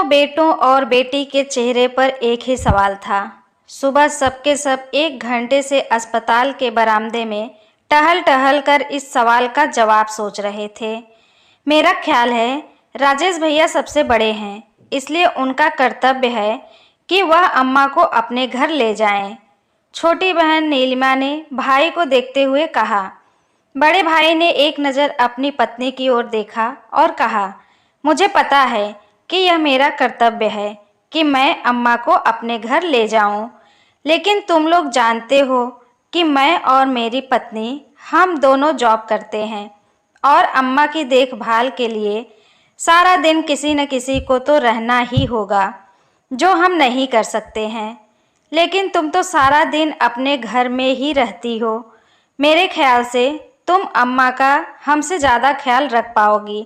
तीनों बेटों और बेटी के चेहरे पर एक ही सवाल था। सुबह सबके सब 1 घंटे से अस्पताल के बरामदे में टहल टहल कर इस सवाल का जवाब सोच रहे थे। मेरा ख्याल है राजेश भैया सबसे बड़े हैं, इसलिए उनका कर्तव्य है कि वह अम्मा को अपने घर ले जाएं। छोटी बहन नीलिमा ने भाई को देखते हुए कहा। बड़े भाई ने एक नज़र अपनी पत्नी की ओर देखा और कहा, मुझे पता है कि यह मेरा कर्तव्य है कि मैं अम्मा को अपने घर ले जाऊं, लेकिन तुम लोग जानते हो कि मैं और मेरी पत्नी हम दोनों जॉब करते हैं और अम्मा की देखभाल के लिए सारा दिन किसी न किसी को तो रहना ही होगा, जो हम नहीं कर सकते हैं। लेकिन तुम तो सारा दिन अपने घर में ही रहती हो। मेरे ख्याल से तुम अम्मा का हमसे ज़्यादा ख्याल रख पाओगी।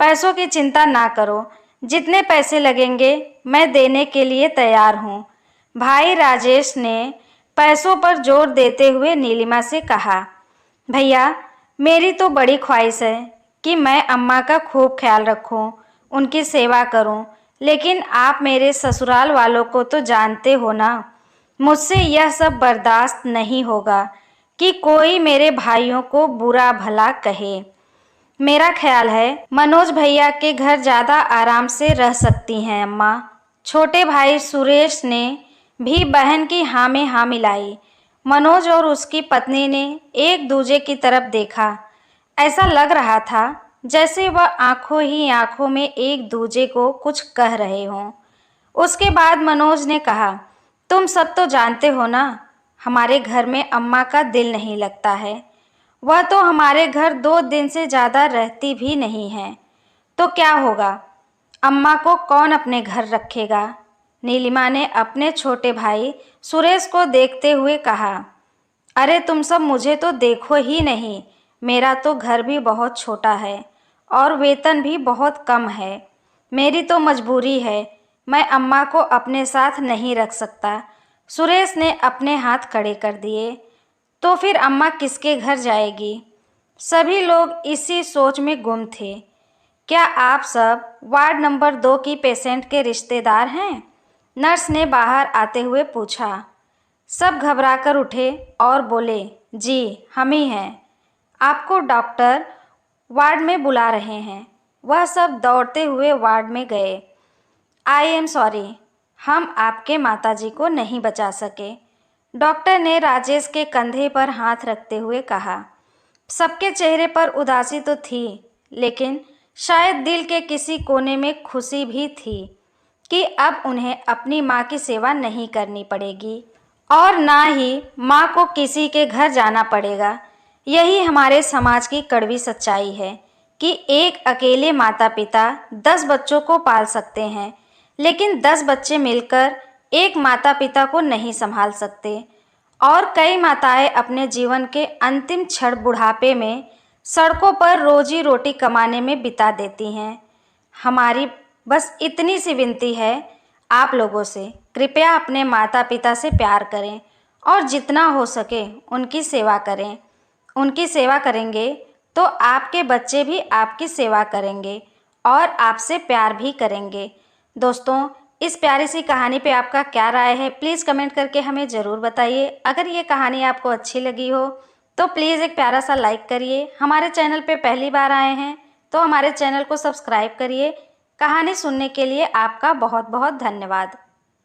पैसों की चिंता ना करो, जितने पैसे लगेंगे मैं देने के लिए तैयार हूँ। भाई राजेश ने पैसों पर जोर देते हुए नीलिमा से कहा। भैया, मेरी तो बड़ी ख्वाहिश है कि मैं अम्मा का खूब ख्याल रखूं, उनकी सेवा करूं, लेकिन आप मेरे ससुराल वालों को तो जानते हो ना, मुझसे यह सब बर्दाश्त नहीं होगा कि कोई मेरे भाइयों को बुरा भला कहे। मेरा ख्याल है मनोज भैया के घर ज़्यादा आराम से रह सकती हैं अम्मा। छोटे भाई सुरेश ने भी बहन की हाँ में हाँ मिलाई। मनोज और उसकी पत्नी ने एक दूजे की तरफ देखा। ऐसा लग रहा था जैसे वह आंखों ही आंखों में एक दूजे को कुछ कह रहे हों। उसके बाद मनोज ने कहा, तुम सब तो जानते हो ना, हमारे घर में अम्मा का दिल नहीं लगता है। वह तो हमारे घर 2 दिन से ज़्यादा रहती भी नहीं है, तो क्या होगा? अम्मा को कौन अपने घर रखेगा? नीलिमा ने अपने छोटे भाई सुरेश को देखते हुए कहा। अरे तुम सब मुझे तो देखो ही नहीं, मेरा तो घर भी बहुत छोटा है और वेतन भी बहुत कम है। मेरी तो मजबूरी है, मैं अम्मा को अपने साथ नहीं रख सकता। सुरेश ने अपने हाथ खड़े कर दिए। तो फिर अम्मा किसके घर जाएगी? सभी लोग इसी सोच में गुम थे। क्या आप सब वार्ड नंबर 2 की पेशेंट के रिश्तेदार हैं? नर्स ने बाहर आते हुए पूछा। सब घबराकर उठे और बोले, जी हम ही हैं। आपको डॉक्टर वार्ड में बुला रहे हैं। वह सब दौड़ते हुए वार्ड में गए। आई एम सॉरी, हम आपके माताजी को नहीं बचा सके, डॉक्टर ने राजेश के कंधे पर हाथ रखते हुए कहा। सबके चेहरे पर उदासी तो थी, लेकिन शायद दिल के किसी कोने में खुशी भी थी कि अब उन्हें अपनी माँ की सेवा नहीं करनी पड़ेगी और ना ही माँ को किसी के घर जाना पड़ेगा। यही हमारे समाज की कड़वी सच्चाई है कि एक अकेले माता पिता 10 बच्चों को पाल सकते हैं, लेकिन 10 बच्चे मिलकर एक माता पिता को नहीं संभाल सकते। और कई माताएं अपने जीवन के अंतिम क्षण बुढ़ापे में सड़कों पर रोजी रोटी कमाने में बिता देती हैं। हमारी बस इतनी सी विनती है आप लोगों से, कृपया अपने माता पिता से प्यार करें और जितना हो सके उनकी सेवा करें। उनकी सेवा करेंगे तो आपके बच्चे भी आपकी सेवा करेंगे और आपसे प्यार भी करेंगे। दोस्तों, इस प्यारी सी कहानी पे आपका क्या राय है, प्लीज़ कमेंट करके हमें ज़रूर बताइए। अगर ये कहानी आपको अच्छी लगी हो तो प्लीज़ एक प्यारा सा लाइक करिए। हमारे चैनल पे पहली बार आए हैं तो हमारे चैनल को सब्सक्राइब करिए। कहानी सुनने के लिए आपका बहुत बहुत धन्यवाद।